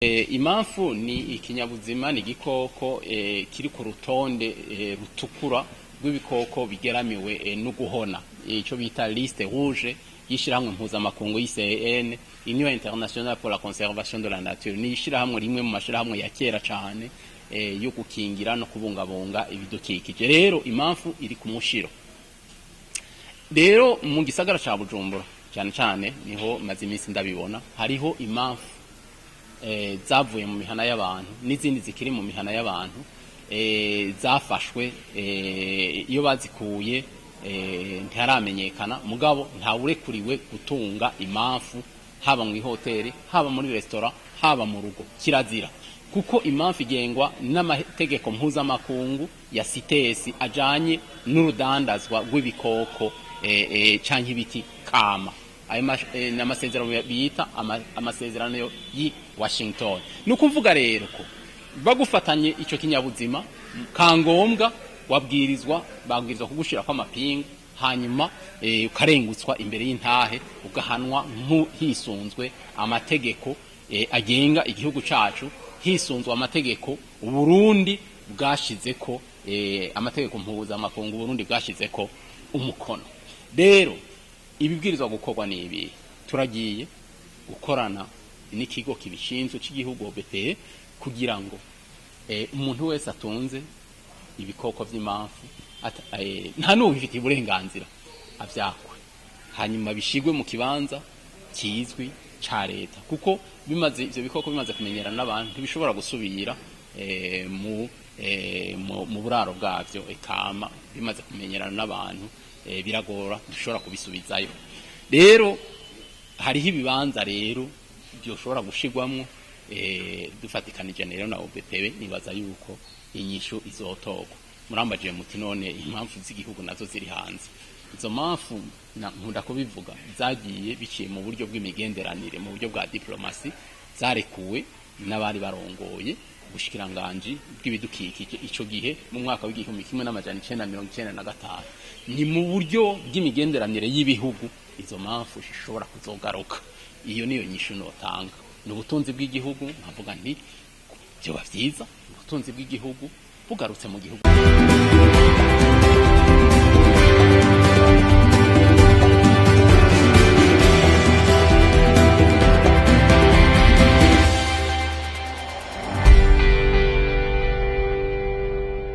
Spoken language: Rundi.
Imamfu ni ikinyabuzima ni igikoko kiri ku rutonde rutukura rw'ibikoko bigeramiwe no guhona, ico bita liste rouge y'ishirahamwe mpuzamakungu y'ICN, Union Internationale pour la Conservation de la Nature. Ni ishirahamwe rimwe mu mashirahamwe ya kera cane yo gukingira no kubungabunga ibidukikije. Rero imamfu iri ku mushiro. Rero mu gisagara ca Bujumbura cyane cyane niho maze iminsi ndabibona, hariho imamfu zavuye mu mihana y'abantu n'izindi zikiri mu mihana y'abantu zafashwe iyo bazikuye ntiharamenyekana, mugabo ntawurekuriwe gutunga imamfu haba mu ihoteli, haba muri restaurant, haba mu rugo, kirazira, kuko imamfu igengwa n'amategeko mpuzamakungu ya CITES ajanye n'urudandazwa rw'ibikoko canke ibiti kama. Amasezerano bita amasezerano yi Washington. Nukuvuga rero ko bagufatanye ico kinyabuzima kangombwa babwirizwa kugushira kwa mapinga, hanyuma ukarengutswa imbere y'intahe ugahanwa hisunzwe amategeko agenga igihugu cacu, hisunzwe amategeko Burundi bwashizeko, amategeko mpuzamakungu Burundi bwashizeko umukono. Rero ibibwirizwa gukorwa nibi, turagiye gukorana n'ikigo kibishinzwe cy'igihugu OBP kugira ngo umuntu wese atunze ibikoko vy'imamfu nta n'ubifitiye uburenganzira avyakwe, hanyuma bishigwe mu kibanza kizwi ca leta, kuko ivyo bikoko bimaze kumenyerana n'abantu ntibishobora gusubira mu buraro bwavyo ekama, bimaze kumenyerana n'abantu biragora dushobora kubisubizayo. Rero hariho ibibanza rero byoshobora gushigwamwo dufatikanije rero na OBP, nibaza yuko inyishu izotogwa. Murambaje muti none impamvu z'igihugu nazo ziri hanze. Izo mpamvu nkunda kubivuga zagiye biciye mu buryo bw'imigenderanire, mu buryo bwa diplomasi, zarekuwe n'abari barongoye ubushikiranganje bw'ibidukikije ico gihe mu mwaka w'igihumbi 1995. Ni mu buryo bw'imigenderanire y'ibihugu izo mpamvu zishobora kuzogaruka. Iyo niyo nyishu notanga. N'ubutunzi bw'igihugu, nkavuga nti byo bavyiza ubutunzi bw'igihugu bugarutse mu gihugu.